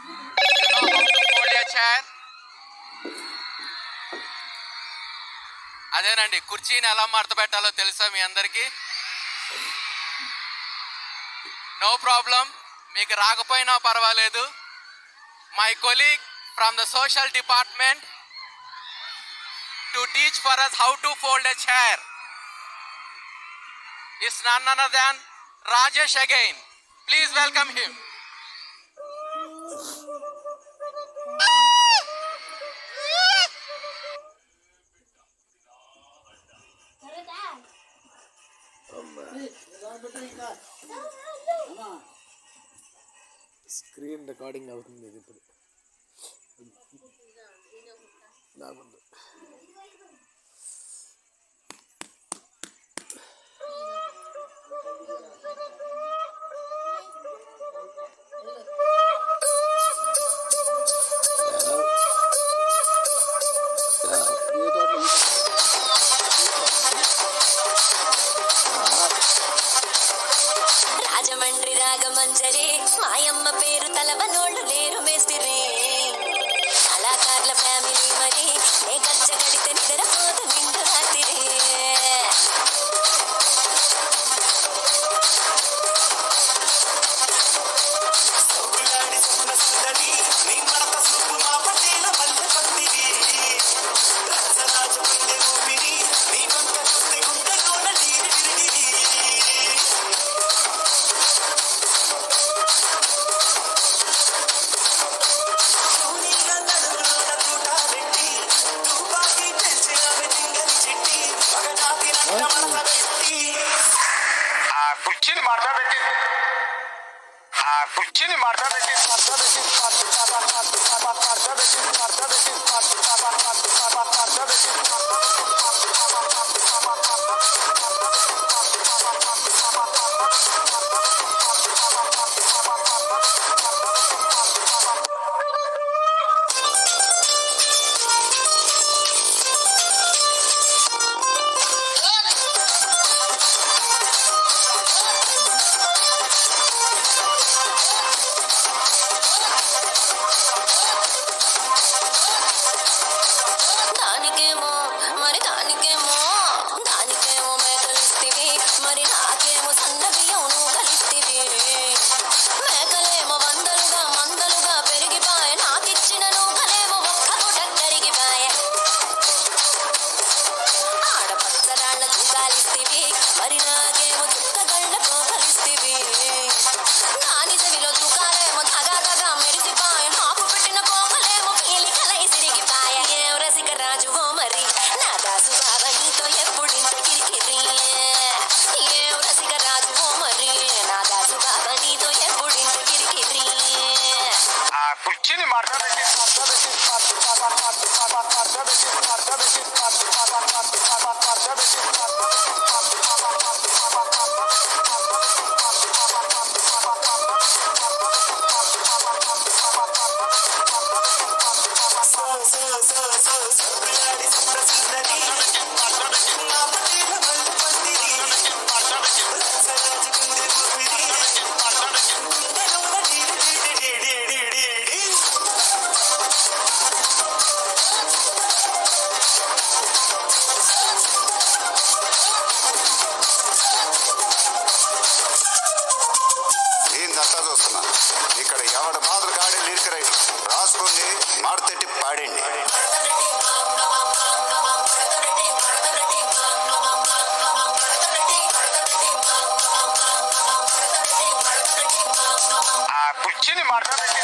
You know how to fold a chair? అదేనండి, కుర్చీని ఎలా మడత పెట్టాలో తెలుసా మీ అందరికీ? నో ప్రాబ్లం, మీకు రాకపోయినా పర్వాలేదు. My colleague from the social department to teach for us how to fold a chair is none other than Rajesh again. Please welcome him. Screen recording అవుతుంది ఇది ఇప్పుడు. రాజమండ్రి రాగమంజరి మాయమ్మ పేరు తలవనోళ్ళు లేరు మేస్తిరి కళాకారుల ఫ్యామిలీ మరి నే గచ్చ గడితే నిద్రపోదు నిండు రాత్రి కుర్చీని మార్చబెట్టి కుర్చీని ఇక్కడ ఎవడ మాదిరి గాడి లిరిక్ రైట్ రాసుకోండి, మాడతెట్టి పాడండి. ఆ కుర్చీని మార్చబెట్టి